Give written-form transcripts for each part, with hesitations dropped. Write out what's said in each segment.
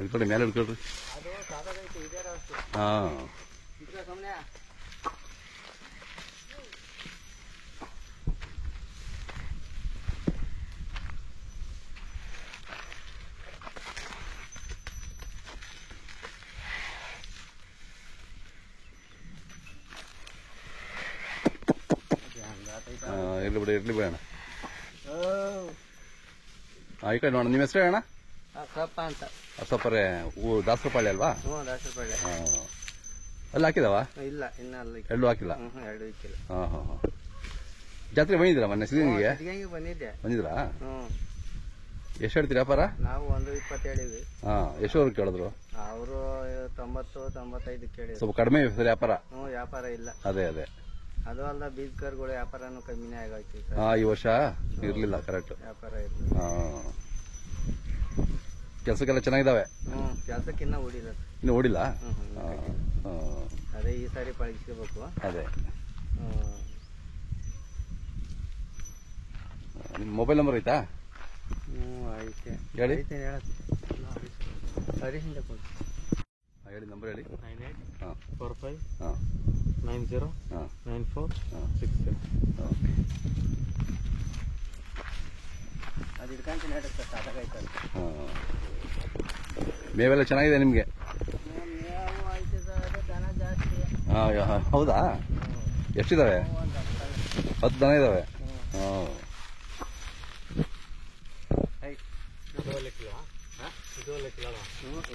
ಹಿಡ್ಕೊಳ್ಳಿ ಮೇಲೆ ಹಿಡ್ಕೊಳ್ರಿ. ಹಾಂ ಇರ್ಲಿ ಬಿಡಿ ಇರ್ಲಿ ಬಿಡೋಣ. ಈ ಕಡೆ ನೋಡೋಣ. ನಿಮ್ಮ ಹೆಸರು ಹೇಳೋಣ. ಅಸಪ್ಪ ಅಂತ. ಅಸಪ್ಪರೇ ದಾಸರಪಾಳ್ಯ ಅಲ್ವಾ? ದಾಸರಪಾಳ್ಯ. ಅಲ್ಲಿ ಹಾಕಿದಾವ? ಇಲ್ಲ, ಇನ್ನ ಅಲ್ಲಿ ಎರಡು ಹಾಕಿಲ್ಲ. ಎರಡು ಇಕ್ಕಿಲ್ಲ. ಹಾಂ ಹಾಂ ಹಾಂ. ಜಾತ್ರೆ ಬಂದಿದ್ದೀರಾ ಮೊನ್ನೆ ಸಿದ್ಧಗಂಗೆಗೆ? ಬಂದಿದ್ದೆ. ಬಂದಿದ್ರಾ? ಎಷ್ಟು ಹೇಳ್ತೀರಿ ವ್ಯಾಪಾರ? ನಾವು 120 ಹೇಳಿದ್ವಿ. ಹಾಂ, ಎಷ್ಟುವರೆಗೆ ಕೇಳಿದ್ರು? ಅವರು 90-95 ಕೇಳಿದ್ರು. ಸ್ವಲ್ಪ ಕಡಿಮೆ ಸರ್ ವ್ಯಾಪಾರ? ವ್ಯಾಪಾರ ಇಲ್ಲ. ಅದೇ ಅದೇ. ಅದು ಅಲ್ಲ, ಬೀಜ ಕರ್ಗಳು ವ್ಯಾಪಾರನೂ ಕಮ್ಮಿನೇ ಆಗೈತಿ. ಈ ವರ್ಷ ಇರ್ಲಿಲ್ಲ. ಕರೆಕ್ಟ್. ವ್ಯಾಪಾರ ಇರಲಿಲ್ಲ. ಕೆಲಸಕ್ಕೆಲ್ಲ ಚೆನ್ನಾಗಿದ್ದಾವೆ? ಕೆಲಸಕ್ಕೆ ಇನ್ನ ಓಡಿಲ್ಲ. ಇನ್ನು ಓಡಿಲ್ಲ? ಅದೇ ಈ ಸಾರಿ ಪಳಗಿಸ್ಕೋಬೇಕು. ಅದೇ. ನಿಮ್ಮ ಮೊಬೈಲ್ ನಂಬರ್ ಐತಾ? ಐತೆ. ಹೇಳಿ. ಹರೀಶಿಂದ ಕೊಡಿ. ಹೇಳಿ, ನಂಬರ್ ಹೇಳಿ. 9845909467. ಅದು ಹಿಡ್ಕೊಂಡು ನಡೆಸ್ತಾ ಸಾಕಾಗೈತೆ. ಮೇವೆಲ್ಲ ಚೆನ್ನಾಗಿದೆ ನಿಮಗೆ? ಮೇವು ಐತೆ ಸರ್, ದನ ಜಾಸ್ತಿ. ಹೌದಾ? ಎಷ್ಟಿದಾವೆ? 10 ದನ ಇದಾವೆ. ಹಾಂ.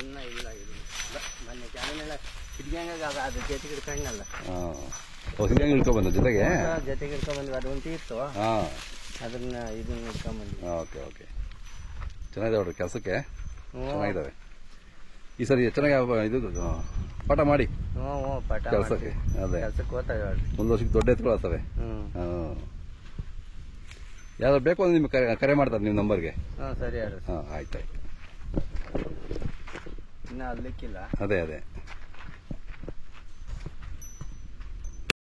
ಇನ್ನ ಇಲ್ಲ. ಮೊನ್ನೆ ಚಾನಲ್ ಹಿಡ್ಕಂಗ ಅದು ಜೊತೆಗೆ ಹಿಡ್ಕೊಂಡಲ್ಲ. ಸಿದ್ಧಗಂಗೆ ಹಿಡ್ಕೊಂಡ್ಬಂದ ಜೊತೆಗೆ? ಜೊತೆಗೆ ಹಿಡ್ಕೊಂಡ್ಬಂದ್ವಿ. ಅದು ಒಂದು ಇತ್ತು, ಅದನ್ನ ಇದನ್ನ ಹಿಡ್ಕೊಂಡ್ಬಂದ್ವಿ. Okay okay. ಚೆನ್ನಾಗಿದೆ ನೋಡ್ರಿ, ಕೆಲಸಕ್ಕೆ ಚೆನ್ನಾಗಿದ್ದಾವೆ. ಈ ಸರಿ ಚೆನ್ನಾಗಿ ಇದು ಪಾಠ ಮಾಡಿ ಪಾಠ ಕೆಲಸಕ್ಕೆ. ಅದೇ, ಕೆಲಸಕ್ಕೆ ಹೋಗ್ತಾವೆ. ಒಂದು ವರ್ಷಕ್ಕೆ ದೊಡ್ಡ ಎತ್ತುಗಳು ಆಗ್ತವೆ. ಯಾವ್ದು ಬೇಕು ಅಂದ್ರೆ ನಿಮ್ಗೆ ಕರೆ ಮಾಡ್ತಾರೆ ನಿಮ್ಮ ನಂಬರ್ಗೆ. ಸರಿ. ಆಯ್ತಾಯ್ತು. ಇನ್ನ ಅಲ್ಲಿಕ್ಕಿಲ್ಲ. ಅದೇ ಅದೇ.